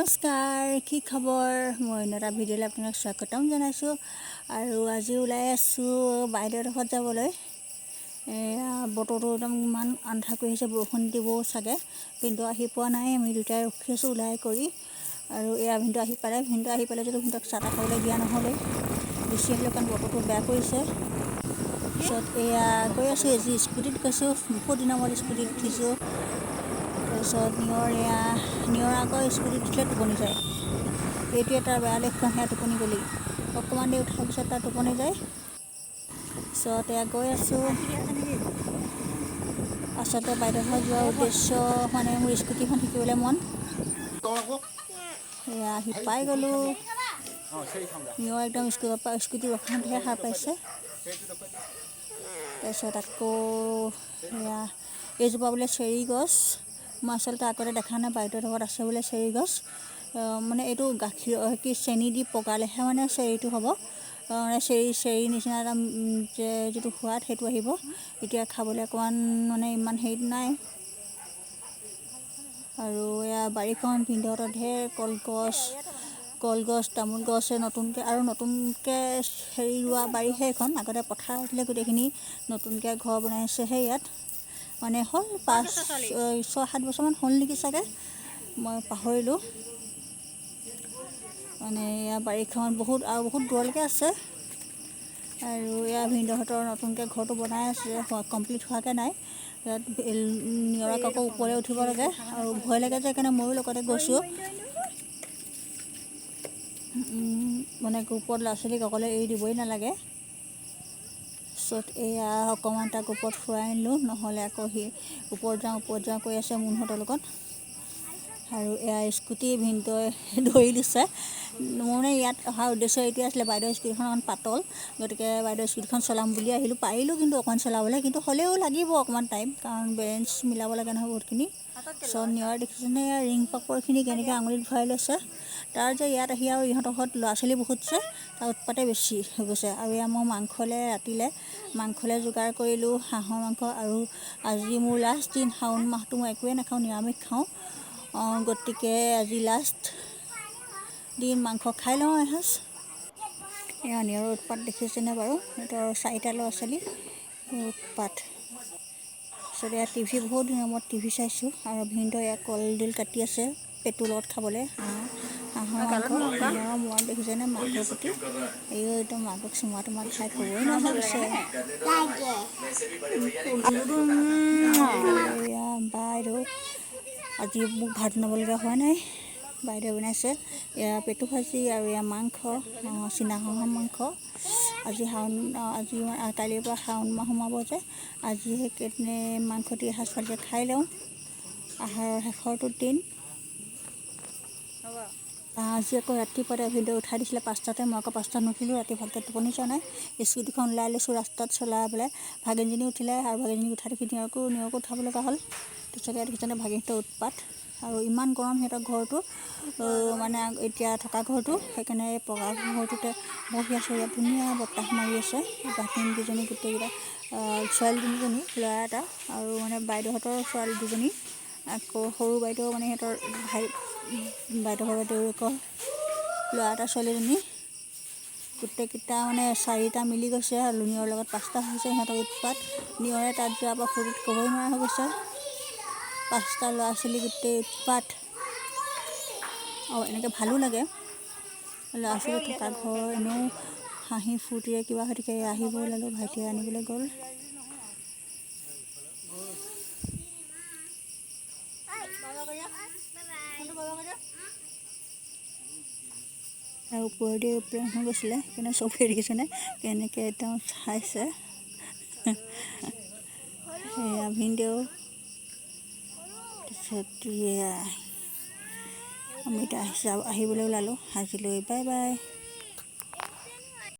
নমস্কাৰ, কি খবৰ? মই এটা ভিডিঅ'লৈ আপোনাক স্বাগতম জনাইছোঁ। আৰু আজি ওলাই আছোঁ বাইদেউৰ ঘৰত যাবলৈ। বতৰটো একদম ইমান আন্ধাৰ কৰি আহিছে, বৰষুণ দিব চাগে, কিন্তু আহি পোৱা নাই। আমি দুটাই ৰখি আছোঁ ওলাই কৰি। আৰু এয়া ভিনদেউ আহি পালে যদি ভিনদেউক চাহ তাহ খাবলৈ দিয়া নহ'লে গুচি আহিলে, কাৰণ বতৰটো বেয়া কৰিছে। তাৰপিছত এয়া গৈ আছোঁ, আজি স্কুটিত গৈছোঁ, বহুত দিনৰ মূৰত স্কুটিত উঠিছোঁ। তাৰপিছত নিয়ৰ আকৌ স্কুটিত উঠিলে টোপনি যায়। এইটো এটা বেয়া লক্ষণ, সেয়া টোপনি গ'লেই অকণমান দেৰি উঠাৰ পিছত তাৰ টোপনি যায়। তাৰপিছত এয়া গৈ আছোঁ। আচলতে বাইদেউ ঘৰত যোৱাৰ উদ্দেশ্য মানে মোৰ স্কুটিখন শিকিবলৈ মন। এয়া আহি পাই গ'লোঁ। নিয়ৰ একদম স্কুটি ৰখাওঁতেহে সাৰ পাইছে। তাৰপিছত আকৌ এয়া এইজোপা বোলে চেৰী গছ। মই আচলতে আগতে দেখা নাই, বাইদেউৰ ঘৰত আছে বোলে চেৰী গছ। মানে এইটো গাখীৰ চেনি দি পগালেহে মানে চেৰীটো হ'ব। মানে চেৰী নিচিনা এটা যিটো সোৱাদ সেইটো আহিব। এতিয়া খাবলৈ অকণমান মানে ইমান হেৰি নাই। আৰু এয়া বাৰীখন, ভিনদেউহঁতৰ ঢেৰ কলগছ তামোল গছ নতুনকৈ হেৰি ৰোৱা বাৰীহে এখন। আগতে পথাৰ আছিলে গোটেইখিনি, নতুনকৈ ঘৰ বনাইছেহে ইয়াত। মানে হ'ল 5-6-7 বছৰমান হ'ল নেকি চাগে, মই পাহৰিলোঁ। মানে এয়া বাৰীখন বহুত দূৰলৈকে আছে। আৰু এয়া ভিনদেউহঁতৰ নতুনকৈ ঘৰটো বনাই আছে, কমপ্লিট হোৱাকৈ নাই। ইয়াত নিয়ৰক আকৌ ওপৰলৈ উঠিব লাগে আৰু ভয় লাগে যে, সেইকাৰণে ময়ো লগতে গৈছোঁ। মানে ওপৰত ল'ৰা ছোৱালীক অকলে এৰি দিবই নালাগে। তাৰপিছত এয়া অকণমান তাক ওপৰত ফুৰাই আনিলোঁ, নহ'লে আকৌ সি ওপৰত যাওঁ কৈ আছে মোনহঁতৰ লগত। আৰু এয়া স্কুটি ভিনদেউৱে ধৰি দিছে। মোৰ মানে ইয়াত অহাৰ উদ্দেশ্য এইটোৱে আছিলে, বাইদেউৰ স্কুটিখন অকণমান পাতল, গতিকে বাইদেউৰ স্কুটিখন চলাম বুলি আহিলোঁ। পাৰিলোঁ কিন্তু অকণমান চলাবলৈ, কিন্তু হ'লেও লাগিব অকণমান টাইম, কাৰণ বেলেঞ্চ মিলাব লাগে নহয় বহুতখিনি। তাৰপিছত নিয়ৰ দেখিছেনে, ৰিং পাপৰখিনি কেনেকৈ আঙুলিত ভৰাই লৈছে। তাৰ যে ইয়াত আহি আৰু ইহঁতৰ ঘৰত ল'ৰা ছোৱালী বহুত যে, তাৰ উৎপাতে বেছি হৈ গৈছে। আৰু এয়া মই ৰাতিলৈ মাংসলৈ যোগাৰ কৰিলোঁ, হাঁহৰ মাংস। আৰু আজি মোৰ লাষ্ট দিন, শাওণ মাহটো মই একোৱেই নাখাওঁ, নিৰামিষ খাওঁ। গতিকে আজি লাষ্ট দিন, মাংস খাই লওঁ এসাঁজ। এয়া নিয়ৰৰ উৎপাত দেখিছেনে বাৰু, সিহঁতৰ 4টা ল'ৰা ছোৱালী, উৎপাত। তাৰপিছত এয়া টিভি, বহুত দিনৰ মূৰত টিভি চাইছোঁ। আৰু ভিনদেউ এয়া কলডিল কাটি আছে পেটুৰ লগত খাবলৈ, হাঁহৰ মাংস। নিয়ৰৰ মূৰত দেখিছেনে মাকৰ প্ৰতি, একদম মাকক চুমা তোমাক খাই থ'বই নোৱাৰা হৈ গৈছে। এয়া বাইদেউ আজি মোক ভাত বনাবলগীয়া হোৱা নাই, বাইদেউ বনাইছে। এয়া পেটু ভাজি আৰু এয়া মাংস, চীনা হাঁহৰ মাংস। কালিৰ পৰা শাওণ মাহ সোমাব যে, আজি সেইকাৰণে মাংস দি এসাঁজ ভালকৈ খাই লওঁ, আহাৰৰ শেষৰটো দিন। আজি আকৌ ৰাতিপুৱাতে ভিনদেউ উঠাই দিছিলে 5টাতে, মই আকৌ 5টাত নুঠিলোঁ, ৰাতি ভালকৈ টোপনি যোৱা নাই। স্কুটিখন ওলাই লৈছোঁ ৰাস্তাত চলাই পেলাই। ভাগিনজনী উঠিলে, আৰু ভাগিনজনীক উঠাই দেখি নিয়ৰকো উঠাব লগা হ'ল। তাৰপিছত ইয়াত দেখিছেনে ভাগিনটোৰ উৎপাত। আৰু ইমান গৰম সিহঁতৰ ঘৰটো, মানে এতিয়া থকা ঘৰটো, সেইকাৰণে এই পকা ঘৰটোতে বহি আছোঁ। ইয়াত ধুনীয়া বতাহ মাৰি আছে। ভাগিনকেইজনী গোটেইকেইটা, ছোৱালী 3জনী, ল'ৰা এটা, আৰু মানে বাইদেউহঁতৰ ছোৱালী 2জনী, আকৌ সৰু বাইদেউ মানে সিহঁতৰ বাইদেউহঁতৰ দেউৰেকৰ ল'ৰা এটা, ছোৱালী 2জনী, গোটেইকেইটা মানে 4টা মিলি গৈছে। আৰু নিয়ৰৰ লগত 5টা হৈছে। সিহঁতৰ উৎপাত, নিয়ৰে তাত যোৱাৰ পৰা ফূৰ্তিত ক'বই নোৱাৰা হৈ গৈছে। 5টা ল'ৰা ছোৱালী গোটেই উৎপাত। এনেকৈ ভালো লাগে, ল'ৰা ছোৱালী থকা ঘৰ, এনেও হাঁহি ফূৰ্তিৰে কিবা হৈ থাকে। আহিব ওলালোঁ, ভাইটিয়ে আনিবলৈ গ'ল। আৰু ওপৰেদি এৰোপ্লেন হৈ গৈছিলে, সেইকাৰণে চবেই দেখিছেনে কেনেকৈ একদম চাইছে। সেয়া ভিনদেউ। তাৰপিছত আমি এতিয়া আহিবলৈ ওলালোঁ। আজিলৈ বাই বাই।